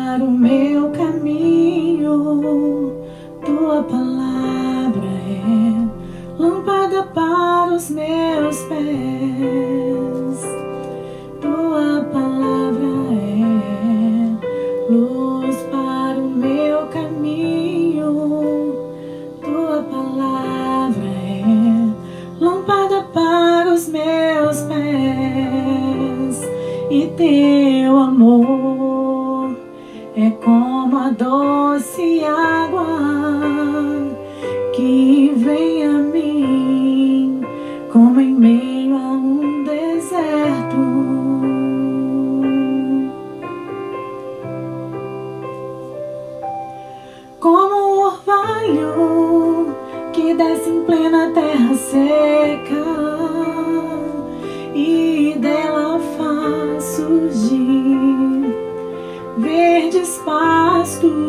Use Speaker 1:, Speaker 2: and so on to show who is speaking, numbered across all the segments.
Speaker 1: para o meu caminho, tua palavra é lâmpada para os meus pés. Tua palavra é luz para o meu caminho. Tua palavra é lâmpada para os meus pés. E teu amor é como a doce água que vem a mim, como em meio a um deserto. Como um orvalho que desce em plena terra seca e dela faz surgir verdes pastos.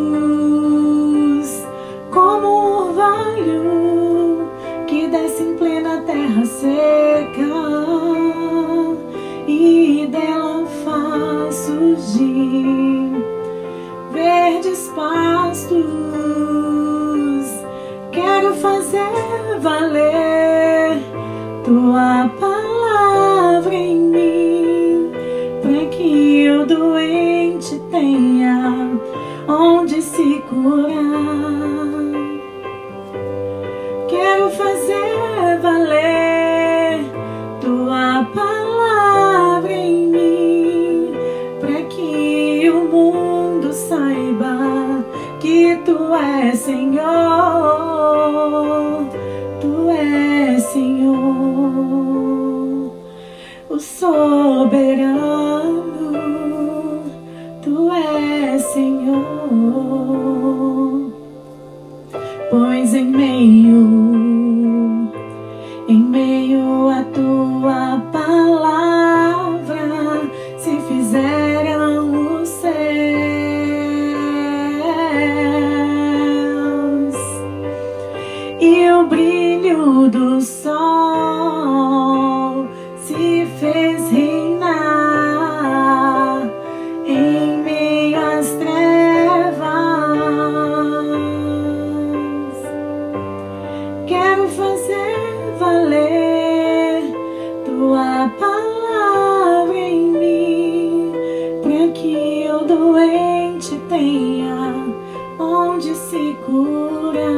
Speaker 1: Como um orvalho que desce em plena terra seca e dela faz surgir verdes pastos. Quero fazer valer tua palavra em mim, para que o doente tenha onde se curar. Quero fazer valer tua palavra em mim, para que o mundo saiba que tu és Senhor. Tu és Senhor, o soberano. Tu és Senhor, pois em meio a tua palavra se fizeram os céus, e o brilho do sol se fez reinar em meio às trevas. Quero fazer valer tua palavra em mim, para que o doente tenha onde se curar.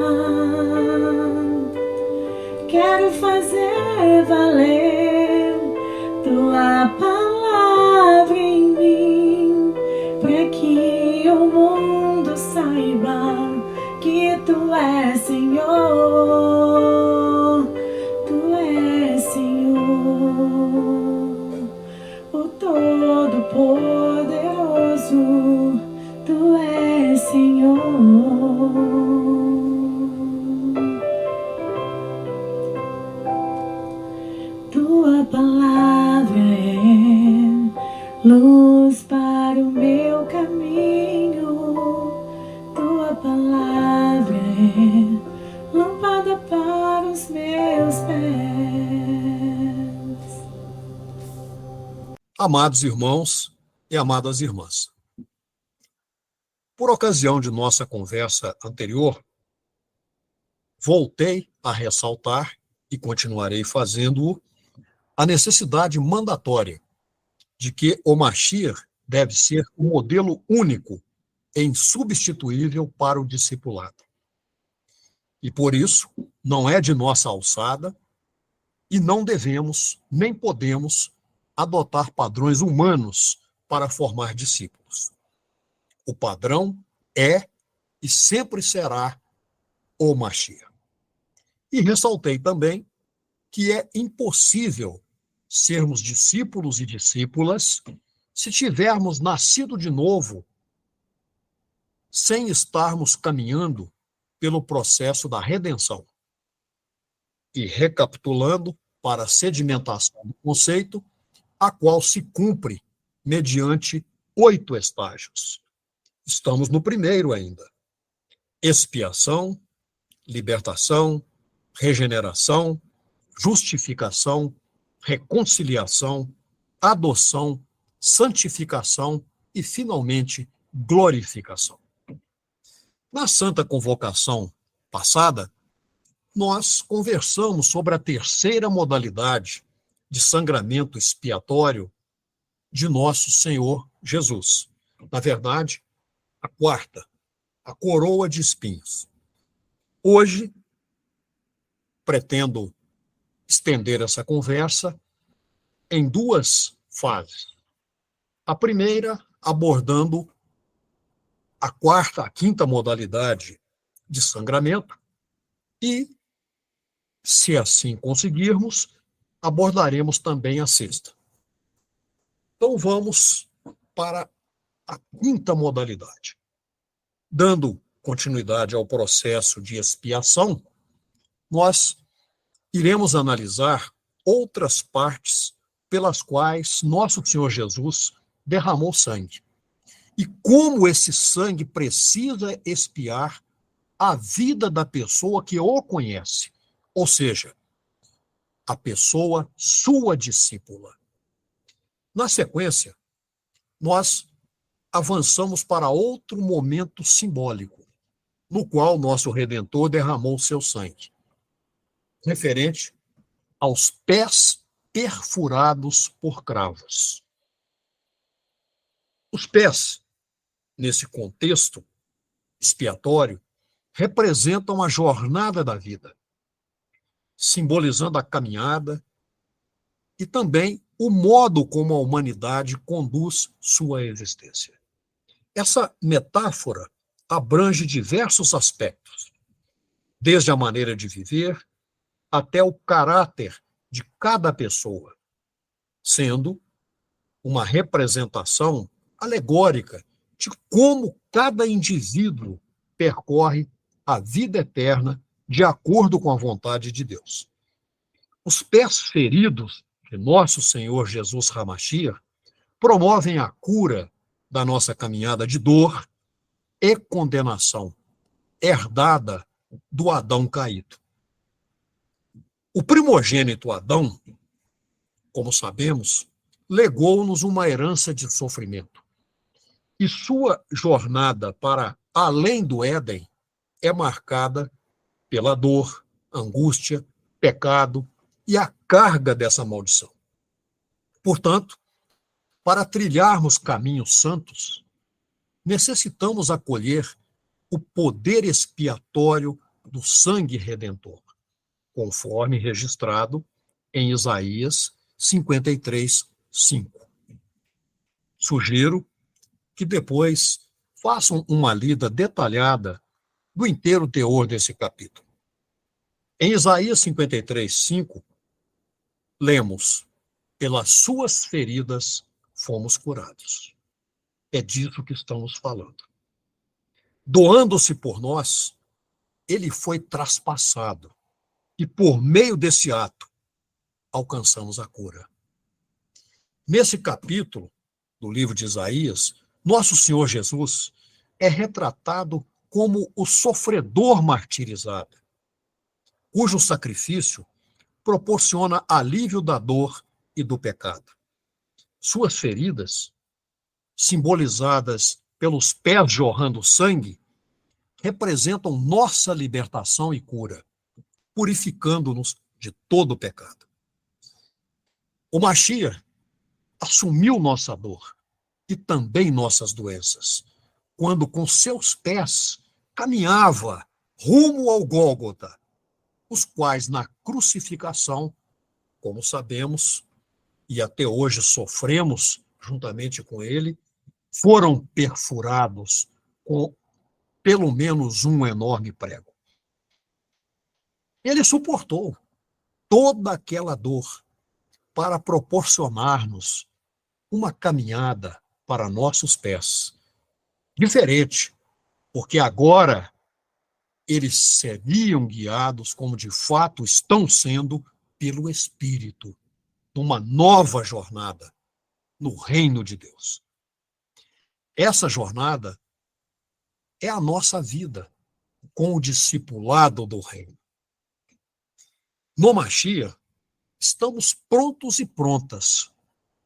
Speaker 1: Quero fazer valer tua palavra em mim, para que o mundo saiba que tu és Senhor. Tu és Senhor, o Todo-Poderoso. Tu és Senhor. Tua palavra é luz para o meu caminho. Tua palavra é lâmpada para os meus pés.
Speaker 2: Amados irmãos e amadas irmãs, por ocasião de nossa conversa anterior, voltei a ressaltar, e continuarei fazendo-o, a necessidade mandatória de que o Mashiach deve ser um modelo único e insubstituível para o discipulado. E por isso, não é de nossa alçada e não devemos, nem podemos, adotar padrões humanos para formar discípulos. O padrão é e sempre será o Mashiach. E ressaltei também que é impossível sermos discípulos e discípulas se tivermos nascido de novo sem estarmos caminhando pelo processo da redenção. E recapitulando para a sedimentação do conceito, a qual se cumpre mediante 8 estágios. Estamos no primeiro ainda. Expiação, libertação, regeneração, justificação, reconciliação, adoção, santificação e, finalmente, glorificação. Na Santa Convocação passada, nós conversamos sobre a terceira modalidade de sangramento expiatório de nosso Senhor Jesus. Na verdade, a quarta, a coroa de espinhos. Hoje, pretendo estender essa conversa em duas fases. A primeira, abordando a quinta modalidade de sangramento e, se assim conseguirmos, abordaremos também a sexta. Então vamos para a quinta modalidade. Dando continuidade ao processo de expiação, nós iremos analisar outras partes pelas quais nosso Senhor Jesus derramou sangue. E como esse sangue precisa expiar a vida da pessoa que o conhece, ou seja, a pessoa sua discípula. Na sequência, nós avançamos para outro momento simbólico, no qual nosso Redentor derramou seu sangue, referente aos pés perfurados por cravos. Os pés, nesse contexto expiatório, representam a jornada da vida, simbolizando a caminhada e também o modo como a humanidade conduz sua existência. Essa metáfora abrange diversos aspectos, desde a maneira de viver até o caráter de cada pessoa, sendo uma representação alegórica de como cada indivíduo percorre a vida eterna de acordo com a vontade de Deus. Os pés feridos de nosso Senhor Jesus HaMashiach promovem a cura da nossa caminhada de dor e condenação, herdada do Adão caído. O primogênito Adão, como sabemos, legou-nos uma herança de sofrimento. E sua jornada para além do Éden é marcada pela dor, angústia, pecado e a carga dessa maldição. Portanto, para trilharmos caminhos santos, necessitamos acolher o poder expiatório do sangue redentor, conforme registrado em Isaías 53, 5. Sugiro que depois façam uma lida detalhada do inteiro teor desse capítulo. Em Isaías 53, 5, lemos: pelas suas feridas fomos curados. É disso que estamos falando. Doando-se por nós, ele foi traspassado. E por meio desse ato, alcançamos a cura. Nesse capítulo do livro de Isaías, nosso Senhor Jesus é retratado como o sofredor martirizado, cujo sacrifício proporciona alívio da dor e do pecado. Suas feridas, simbolizadas pelos pés jorrando sangue, representam nossa libertação e cura, purificando-nos de todo o pecado. O Mashiach assumiu nossa dor e também nossas doenças, quando com seus pés caminhava rumo ao Gólgota, os quais na crucificação, como sabemos, e até hoje sofremos juntamente com ele, foram perfurados com pelo menos um enorme prego. Ele suportou toda aquela dor para proporcionar-nos uma caminhada para nossos pés. Diferente, porque agora eles seriam guiados, como de fato estão sendo, pelo Espírito, numa nova jornada no reino de Deus. Essa jornada é a nossa vida com o discipulado do reino. No Mashiach, estamos prontos e prontas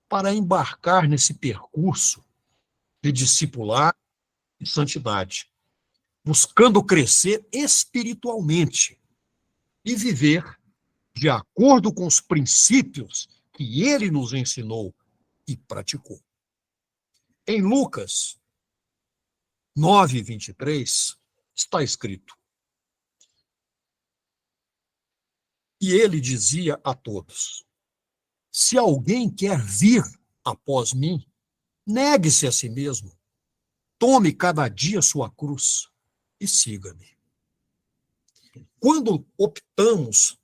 Speaker 2: para embarcar nesse percurso de discipular e santidade, buscando crescer espiritualmente e viver de acordo com os princípios que ele nos ensinou e praticou. Em Lucas 9:23, está escrito: e ele dizia a todos: se alguém quer vir após mim, negue-se a si mesmo, tome cada dia sua cruz e siga-me. Quando optamos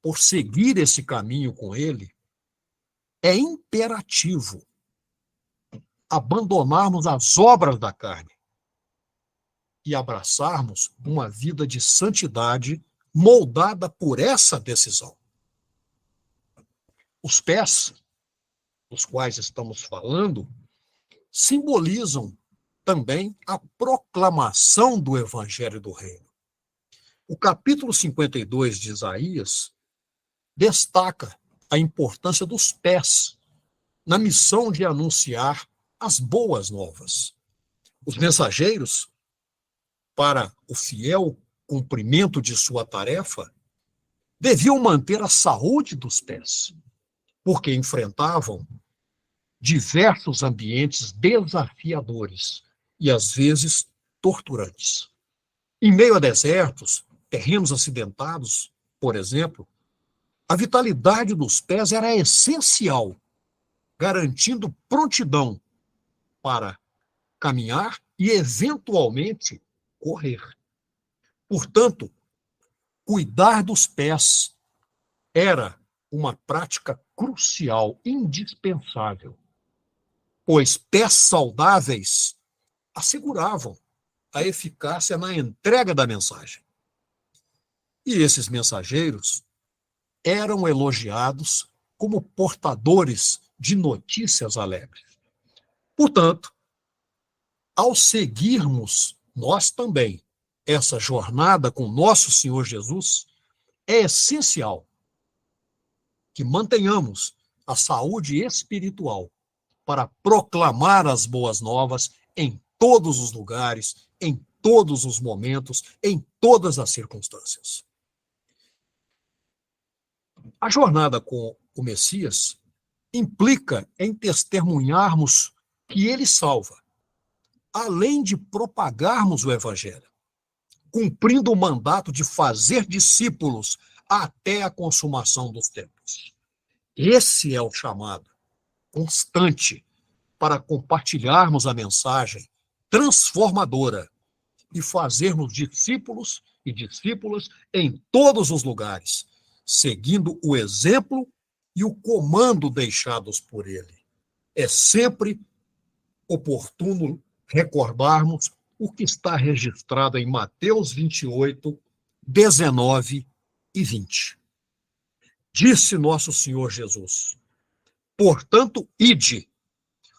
Speaker 2: por seguir esse caminho com ele, é imperativo abandonarmos as obras da carne e abraçarmos uma vida de santidade moldada por essa decisão. Os pés, dos quais estamos falando, simbolizam também a proclamação do Evangelho do Reino. O capítulo 52 de Isaías destaca a importância dos pés na missão de anunciar as boas novas. Os mensageiros, para o fiel cumprimento de sua tarefa, deviam manter a saúde dos pés, porque enfrentavam diversos ambientes desafiadores e, às vezes, torturantes. Em meio a desertos, terrenos acidentados, por exemplo, a vitalidade dos pés era essencial, garantindo prontidão para caminhar e, eventualmente, correr. Portanto, cuidar dos pés era uma prática crucial, indispensável, pois pés saudáveis asseguravam a eficácia na entrega da mensagem. E esses mensageiros eram elogiados como portadores de notícias alegres. Portanto, ao seguirmos nós também essa jornada com nosso Senhor Jesus, é essencial que mantenhamos a saúde espiritual para proclamar as boas novas em todos os lugares, em todos os momentos, em todas as circunstâncias. A jornada com o Messias implica em testemunharmos que ele salva, além de propagarmos o Evangelho, cumprindo o mandato de fazer discípulos até a consumação dos tempos. Esse é o chamado constante para compartilharmos a mensagem transformadora e fazermos discípulos e discípulas em todos os lugares, seguindo o exemplo e o comando deixados por ele. É sempre oportuno recordarmos o que está registrado em Mateus 28, 19 e 20. Disse nosso Senhor Jesus: portanto, ide,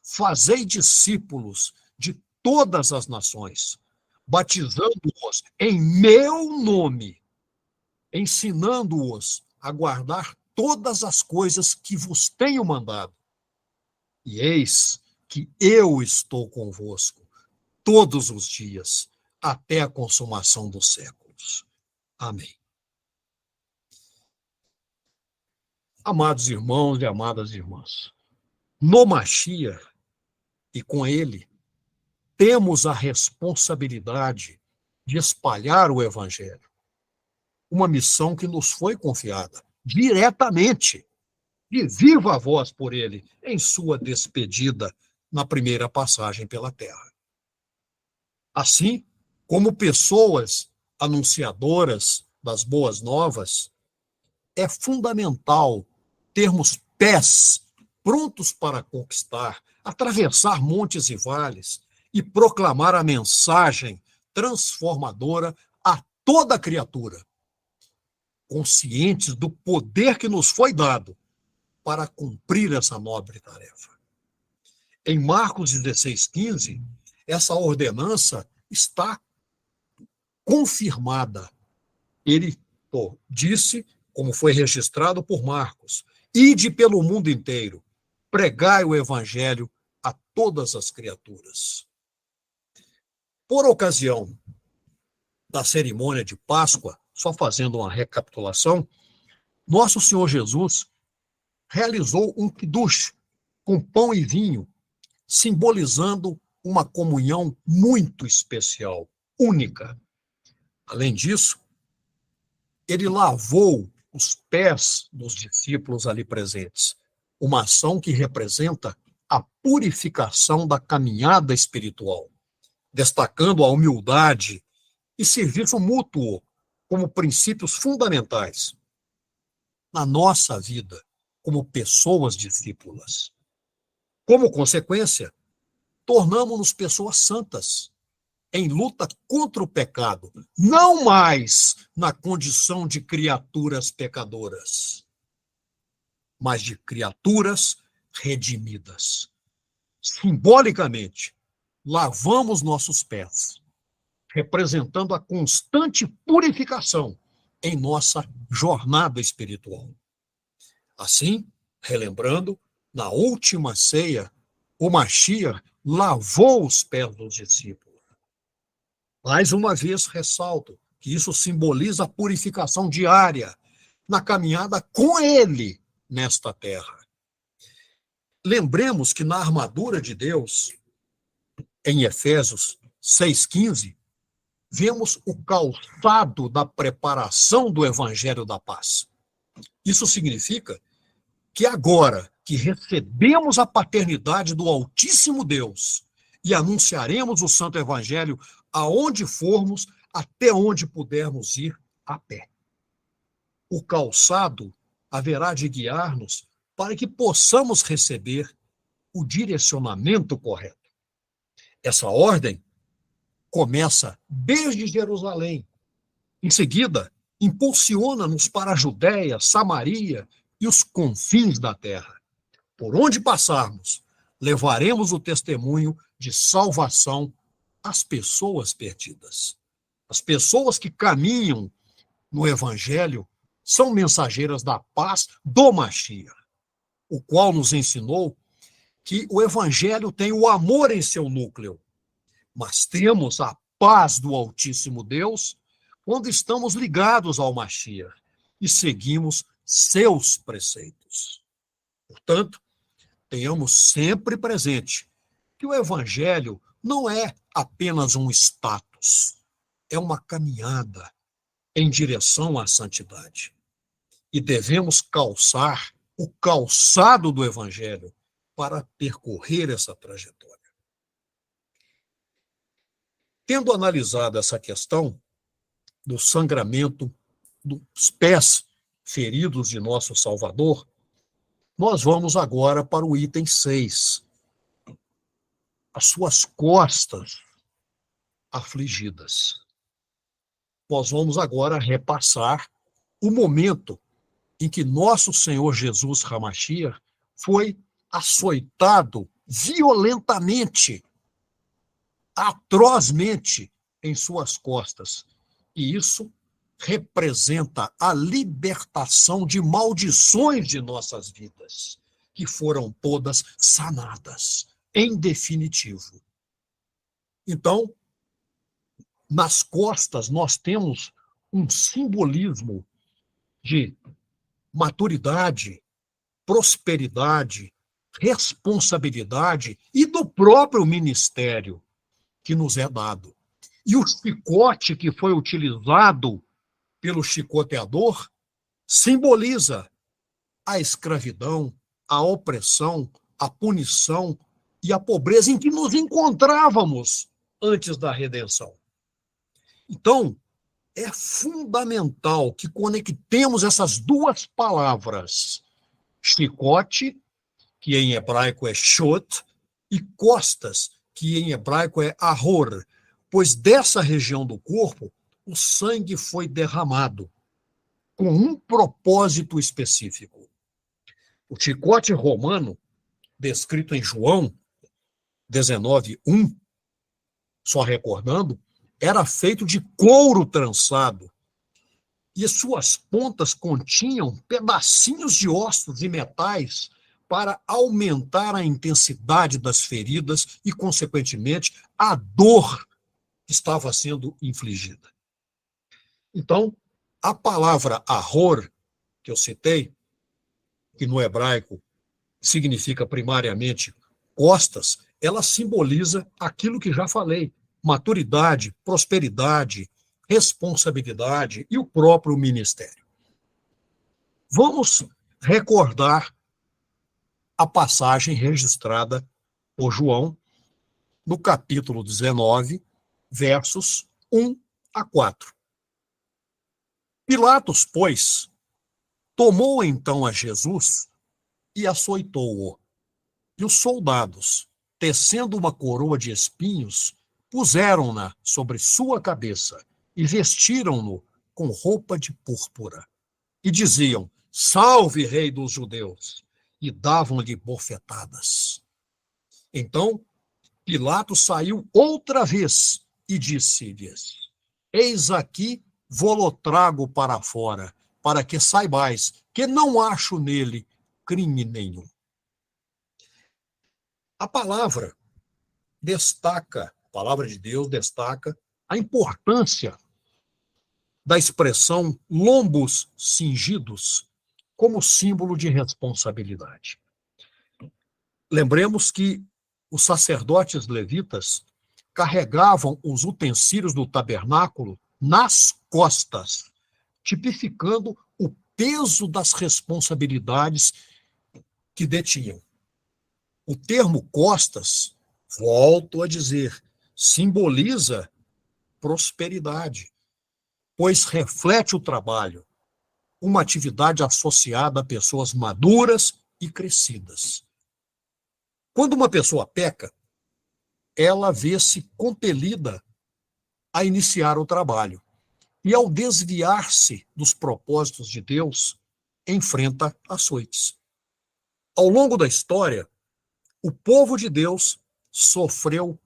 Speaker 2: fazei discípulos de todas as nações, batizando-os em meu nome, ensinando-os a guardar todas as coisas que vos tenho mandado. E eis que eu estou convosco todos os dias, até a consumação dos séculos. Amém. Amados irmãos e amadas irmãs, no Mashiach e com ele, temos a responsabilidade de espalhar o Evangelho, uma missão que nos foi confiada diretamente, de viva voz por ele, em sua despedida na primeira passagem pela terra. Assim, como pessoas anunciadoras das boas novas, é fundamental termos pés prontos para conquistar, atravessar montes e vales e proclamar a mensagem transformadora a toda criatura, conscientes do poder que nos foi dado para cumprir essa nobre tarefa. Em Marcos 16:15, essa ordenança está confirmada. Ele disse, como foi registrado por Marcos: ide pelo mundo inteiro, pregai o Evangelho a todas as criaturas. Por ocasião da cerimônia de Páscoa, só fazendo uma recapitulação, nosso Senhor Jesus realizou um quidush com pão e vinho, simbolizando uma comunhão muito especial, única. Além disso, ele lavou os pés dos discípulos ali presentes, uma ação que representa a purificação da caminhada espiritual, destacando a humildade e serviço mútuo como princípios fundamentais na nossa vida como pessoas discípulas. Como consequência, tornamos-nos pessoas santas, em luta contra o pecado, não mais na condição de criaturas pecadoras, mas de criaturas redimidas. Simbolicamente, lavamos nossos pés, representando a constante purificação em nossa jornada espiritual. Assim, relembrando, na última ceia, o Mashiach lavou os pés dos discípulos. Mais uma vez, ressalto que isso simboliza a purificação diária na caminhada com ele nesta terra. Lembremos que na armadura de Deus, em Efésios 6,15, vemos o calçado da preparação do Evangelho da Paz. Isso significa que agora que recebemos a paternidade do Altíssimo Deus e anunciaremos o Santo Evangelho aonde formos, até onde pudermos ir a pé. O calçado haverá de guiar-nos para que possamos receber o direcionamento correto. Essa ordem começa desde Jerusalém. Em seguida, impulsiona-nos para a Judéia, Samaria e os confins da terra. Por onde passarmos, levaremos o testemunho de salvação às pessoas perdidas. As pessoas que caminham no Evangelho são mensageiras da paz do Mashiach, o qual nos ensinou que o Evangelho tem o amor em seu núcleo, mas temos a paz do Altíssimo Deus quando estamos ligados ao Mashiach e seguimos seus preceitos. Portanto, tenhamos sempre presente que o Evangelho não é apenas um status, é uma caminhada em direção à santidade. E devemos calçar o calçado do Evangelho para percorrer essa trajetória. Tendo analisado essa questão do sangramento dos pés feridos de nosso Salvador, nós vamos agora para o item 6. As suas costas afligidas. Nós vamos agora repassar o momento em que nosso Senhor Jesus Hamashiach foi açoitado violentamente, atrozmente em suas costas. E isso representa a libertação de maldições de nossas vidas, que foram todas sanadas, em definitivo. Então, nas costas nós temos um simbolismo de maturidade, prosperidade, responsabilidade e do próprio ministério que nos é dado. E o chicote que foi utilizado pelo chicoteador simboliza a escravidão, a opressão, a punição e a pobreza em que nos encontrávamos antes da redenção. Então, é fundamental que conectemos essas duas palavras, chicote, que em hebraico é shot, e costas, que em hebraico é ahor, pois dessa região do corpo o sangue foi derramado com um propósito específico. O chicote romano, descrito em João 19:1, só recordando, era feito de couro trançado e suas pontas continham pedacinhos de ossos e metais para aumentar a intensidade das feridas e, consequentemente, a dor estava sendo infligida. Então, a palavra arror, que eu citei, que no hebraico significa primariamente costas, ela simboliza aquilo que já falei: maturidade, prosperidade, responsabilidade e o próprio ministério. Vamos recordar a passagem registrada por João no capítulo 19, versos 1 a 4. Pilatos, pois, tomou então a Jesus e açoitou-o. E os soldados, tecendo uma coroa de espinhos, puseram-na sobre sua cabeça e vestiram-no com roupa de púrpura. E diziam: Salve, Rei dos Judeus! E davam-lhe bofetadas. Então Pilatos saiu outra vez e disse-lhes: Eis aqui, vou-lo trago para fora, para que saibais que não acho nele crime nenhum. A palavra de Deus destaca a importância da expressão lombos cingidos como símbolo de responsabilidade. Lembremos que os sacerdotes levitas carregavam os utensílios do tabernáculo nas costas, tipificando o peso das responsabilidades que detinham. O termo costas, volto a dizer, simboliza prosperidade, pois reflete o trabalho, uma atividade associada a pessoas maduras e crescidas. Quando uma pessoa peca, ela vê-se compelida a iniciar o trabalho. E ao desviar-se dos propósitos de Deus, enfrenta açoites. Ao longo da história, o povo de Deus sofreu,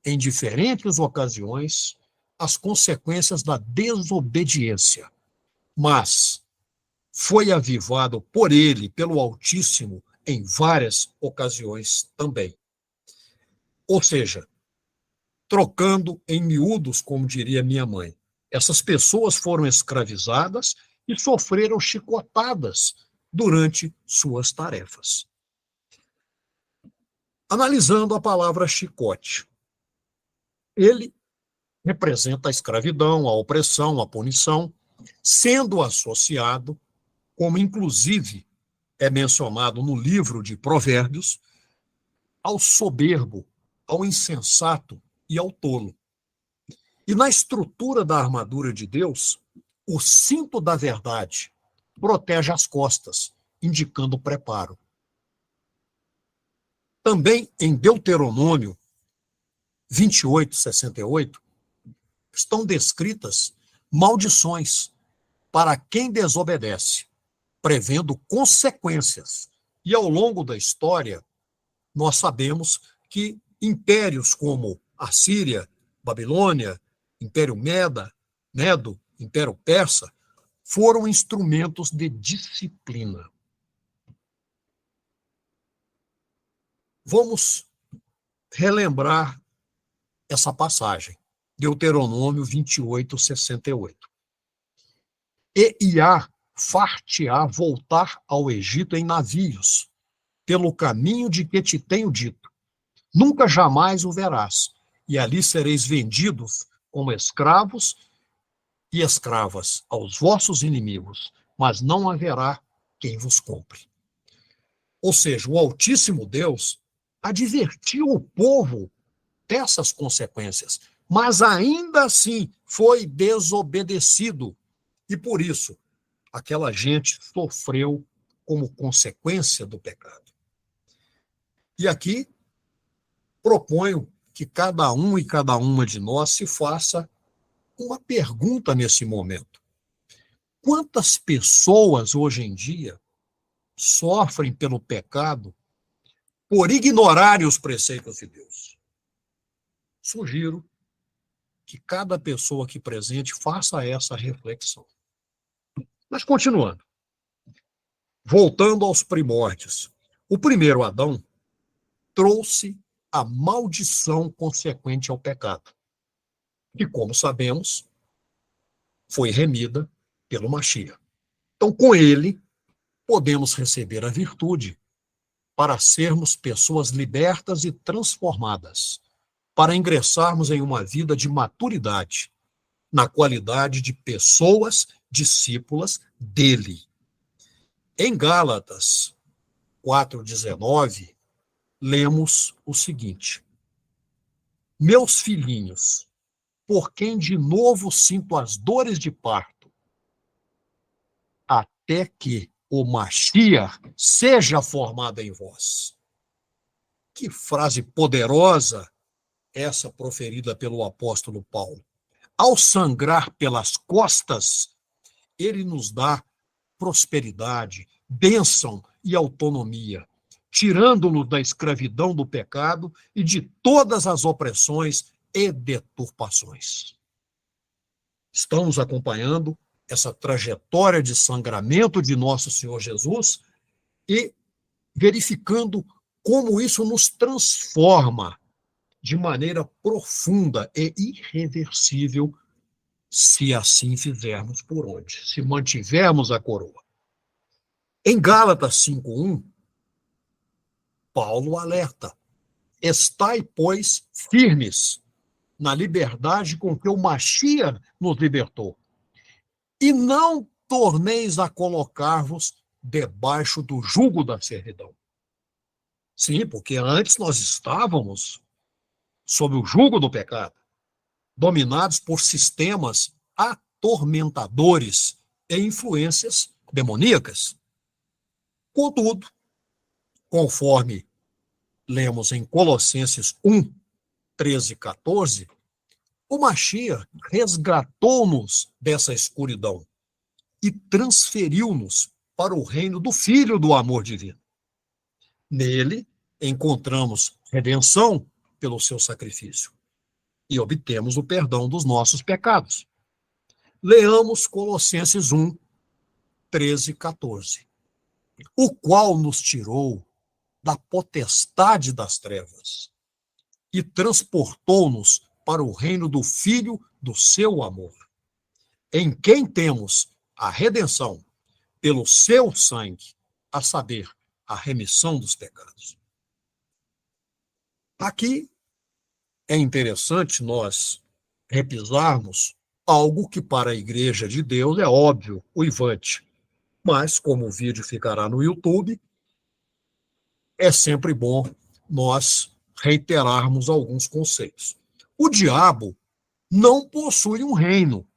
Speaker 2: em diferentes ocasiões, as consequências da desobediência, mas foi avivado por ele, pelo Altíssimo, em várias ocasiões também. Ou seja, trocando em miúdos, como diria minha mãe, essas pessoas foram escravizadas e sofreram chicotadas durante suas tarefas. Analisando a palavra chicote, ele representa a escravidão, a opressão, a punição, sendo associado, como inclusive é mencionado no livro de Provérbios, ao soberbo, ao insensato e ao tolo. E na estrutura da armadura de Deus, o cinto da verdade protege as costas, indicando o preparo. Também em Deuteronômio 28:68, estão descritas maldições para quem desobedece, prevendo consequências. E ao longo da história, nós sabemos que impérios como a Síria, Babilônia, Império Medo, Império Persa, foram instrumentos de disciplina. Vamos relembrar essa passagem, Deuteronômio 28:68. E Iá far-te-á voltar ao Egito em navios, pelo caminho de que te tenho dito. Nunca jamais o verás, e ali sereis vendidos como escravos e escravas aos vossos inimigos, mas não haverá quem vos compre. Ou seja, o Altíssimo Deus advertiu o povo dessas consequências, mas ainda assim foi desobedecido. E por isso, aquela gente sofreu como consequência do pecado. E aqui proponho que cada um e cada uma de nós se faça uma pergunta nesse momento. Quantas pessoas hoje em dia sofrem pelo pecado por ignorarem os preceitos de Deus? Sugiro que cada pessoa aqui presente faça essa reflexão. Mas continuando, voltando aos primórdios, o primeiro Adão trouxe a maldição consequente ao pecado. que, como sabemos, foi remida pelo Mashiach. Então, com ele, podemos receber a virtude para sermos pessoas libertas e transformadas, para ingressarmos em uma vida de maturidade, na qualidade de pessoas discípulas dele. Em Gálatas 4,19, lemos o seguinte: Meus filhinhos, por quem de novo sinto as dores de parto, até que o Mashiach seja formado em vós. Que frase poderosa essa proferida pelo apóstolo Paulo. Ao sangrar pelas costas, ele nos dá prosperidade, bênção e autonomia, tirando-nos da escravidão do pecado e de todas as opressões e deturpações. Estamos acompanhando essa trajetória de sangramento de nosso Senhor Jesus e verificando como isso nos transforma de maneira profunda e irreversível, se assim fizermos por onde, se mantivermos a coroa. Em Gálatas 5:1, Paulo alerta: estai, pois, firmes na liberdade com que o Mashiach nos libertou, e não torneis a colocar-vos debaixo do jugo da servidão. Sim, porque antes nós estávamos sob o jugo do pecado, dominados por sistemas atormentadores e influências demoníacas. Contudo, conforme lemos em Colossenses 1, 13 e 14, o Mashiach resgatou-nos dessa escuridão e transferiu-nos para o reino do Filho do amor divino. Nele, encontramos redenção pelo seu sacrifício e obtemos o perdão dos nossos pecados. Leamos Colossenses 1, 13 e 14. O qual nos tirou da potestade das trevas e transportou-nos para o reino do Filho do seu amor, em quem temos a redenção pelo seu sangue, a saber, a remissão dos pecados. Aqui é interessante nós repisarmos algo que para a Igreja de Deus é óbvio, uivante, mas como o vídeo ficará no YouTube, é sempre bom nós reiterarmos alguns conceitos. O diabo não possui um reino.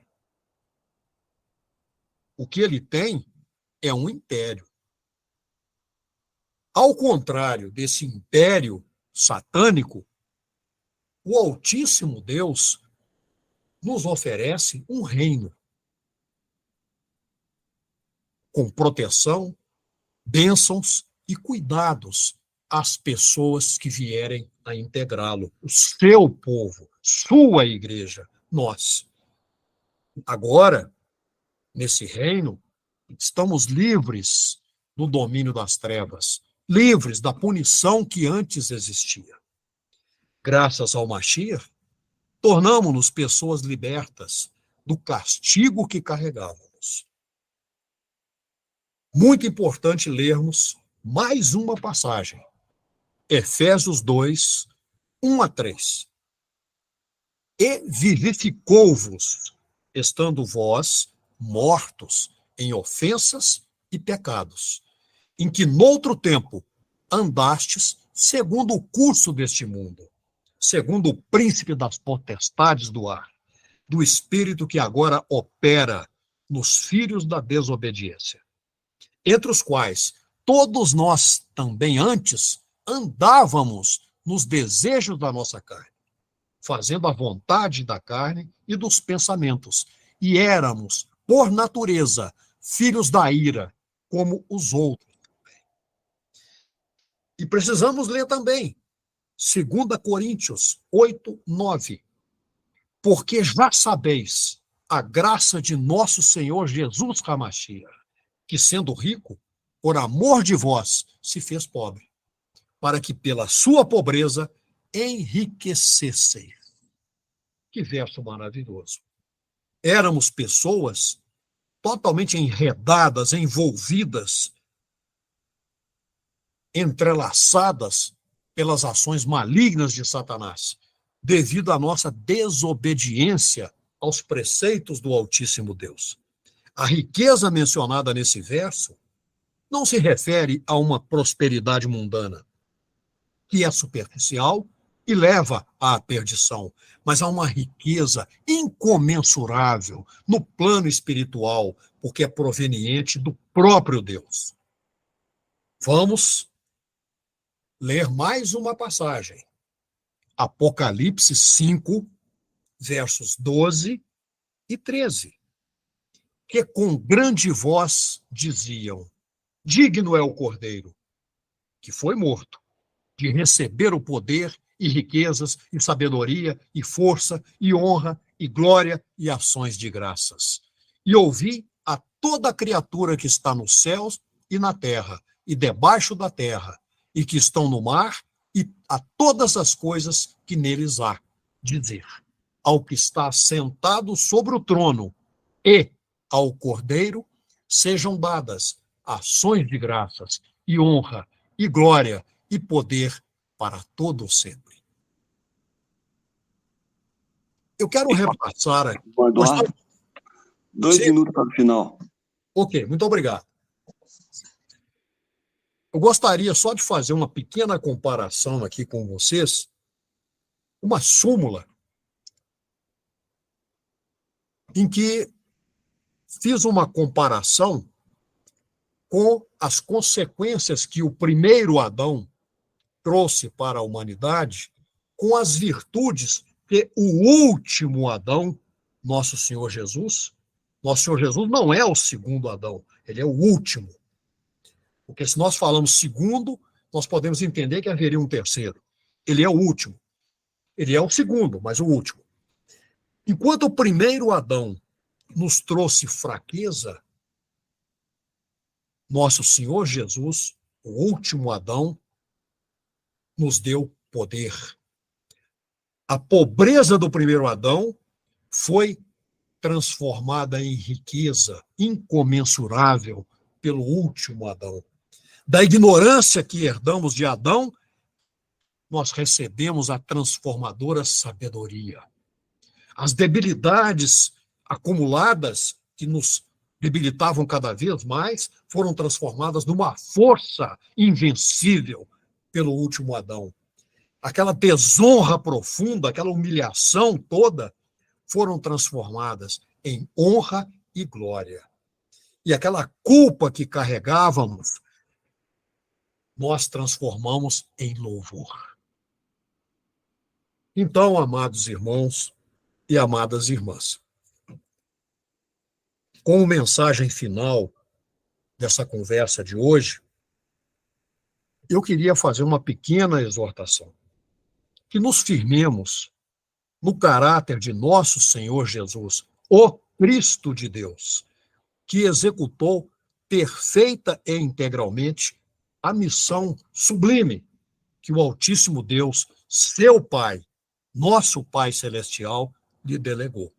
Speaker 2: O que ele tem é um império. Ao contrário desse império satânico, o Altíssimo Deus nos oferece um reino com proteção, bênçãos e cuidados às pessoas que vierem a integrá-lo, o seu povo, sua igreja, nós. Agora, nesse reino, estamos livres do domínio das trevas, livres da punição que antes existia. Graças ao Mashiach, tornamo-nos pessoas libertas do castigo que carregávamos. Muito importante lermos mais uma passagem. Efésios 2, 1 a 3. E vivificou-vos, estando vós mortos em ofensas e pecados, em que noutro tempo andastes segundo o curso deste mundo, segundo o príncipe das potestades do ar, do espírito que agora opera nos filhos da desobediência, entre os quais todos nós também antes andávamos nos desejos da nossa carne, fazendo a vontade da carne e dos pensamentos, e éramos, por natureza, filhos da ira, como os outros. E precisamos ler também 2 Coríntios 8, 9. Porque já sabeis a graça de nosso Senhor Jesus Hamashiach, que sendo rico, por amor de vós, se fez pobre, para que pela sua pobreza enriquecesseis. Que verso maravilhoso. Éramos pessoas totalmente enredadas, envolvidas, entrelaçadas pelas ações malignas de Satanás, devido à nossa desobediência aos preceitos do Altíssimo Deus. A riqueza mencionada nesse verso não se refere a uma prosperidade mundana, que é superficial e leva à perdição, mas a uma riqueza incomensurável no plano espiritual, porque é proveniente do próprio Deus. Vamos ler mais uma passagem. Apocalipse 5, versos 12 e 13. Que com grande voz diziam: digno é o Cordeiro, que foi morto, de receber o poder e riquezas e sabedoria e força e honra e glória e ações de graças. E ouvi a toda criatura que está nos céus e na terra e debaixo da terra e que estão no mar e a todas as coisas que neles há, dizer: ao que está sentado sobre o trono e ao Cordeiro sejam dadas ações de graças e honra e glória e poder para todo sempre. Eu quero repassar aqui.
Speaker 3: Eduardo, 2 minutos para o final.
Speaker 2: Ok, muito obrigado. Eu gostaria só de fazer uma pequena comparação aqui com vocês, uma súmula, em que fiz uma comparação com as consequências que o primeiro Adão trouxe para a humanidade, com as virtudes que o último Adão, nosso Senhor Jesus não é o segundo Adão, ele é o último. Porque se nós falamos segundo, nós podemos entender que haveria um terceiro. Ele é o último. Ele é o segundo, mas o último. Enquanto o primeiro Adão nos trouxe fraqueza, nosso Senhor Jesus, o último Adão, nos deu poder. A pobreza do primeiro Adão foi transformada em riqueza incomensurável pelo último Adão. Da ignorância que herdamos de Adão, nós recebemos a transformadora sabedoria. As debilidades acumuladas que nos debilitavam cada vez mais foram transformadas numa força invencível pelo último Adão. Aquela desonra profunda, aquela humilhação toda, foram transformadas em honra e glória. E aquela culpa que carregávamos, nós transformamos em louvor. Então, amados irmãos e amadas irmãs, como mensagem final dessa conversa de hoje, eu queria fazer uma pequena exortação. Que nos firmemos no caráter de nosso Senhor Jesus, o Cristo de Deus, que executou perfeita e integralmente a missão sublime que o Altíssimo Deus, seu Pai, nosso Pai Celestial, lhe delegou.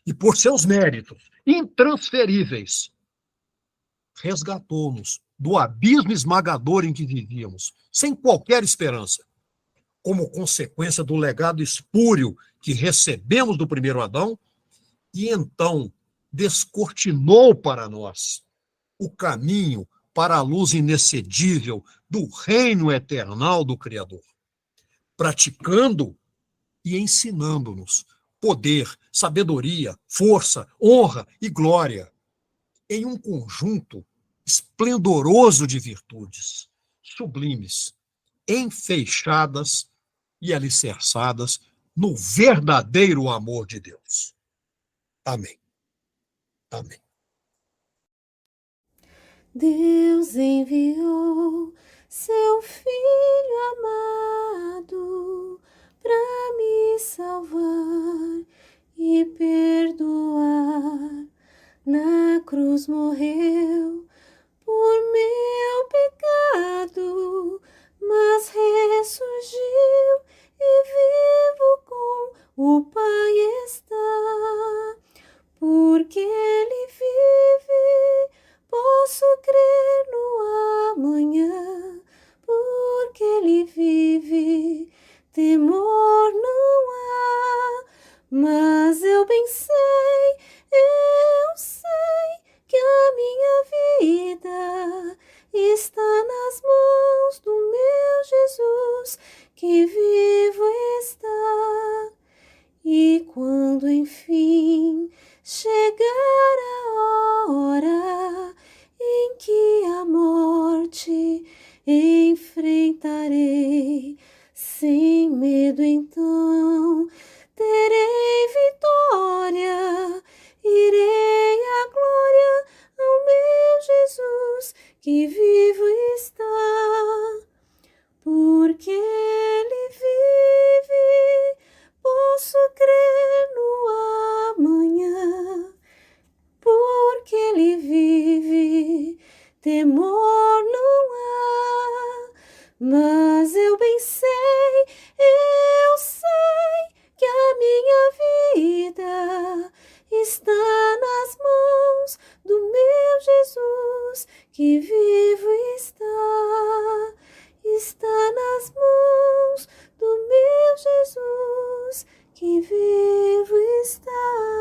Speaker 2: E por seus méritos intransferíveis, resgatou-nos do abismo esmagador em que vivíamos, sem qualquer esperança, como consequência do legado espúrio que recebemos do primeiro Adão, e então descortinou para nós o caminho para a luz inexcedível do reino eternal do Criador, praticando e ensinando-nos poder, sabedoria, força, honra e glória em um conjunto esplendoroso de virtudes sublimes, enfeixadas e alicerçadas no verdadeiro amor de Deus. Amém. Amém.
Speaker 4: Deus enviou seu Filho amado para me salvar e perdoar. Na cruz morreu por meu pecado, mas ressurgiu e vivo com o Pai está, porque Ele vive, posso crer no amanhã, porque Ele vive, temor não há, mas eu bem sei que a minha vida está nas mãos do meu Jesus, que vivo está. E quando enfim chegar a hora em que a morte enfrentarei, sem medo então terei vitória, irei à glória ao meu Jesus, que vivo está, porque Ele vive, posso crer no amanhã, porque Ele vive, temor não há, mas eu bem sei que a minha vida está nas mãos do meu Jesus, que vivo está nas mãos do meu Jesus, que vivo está.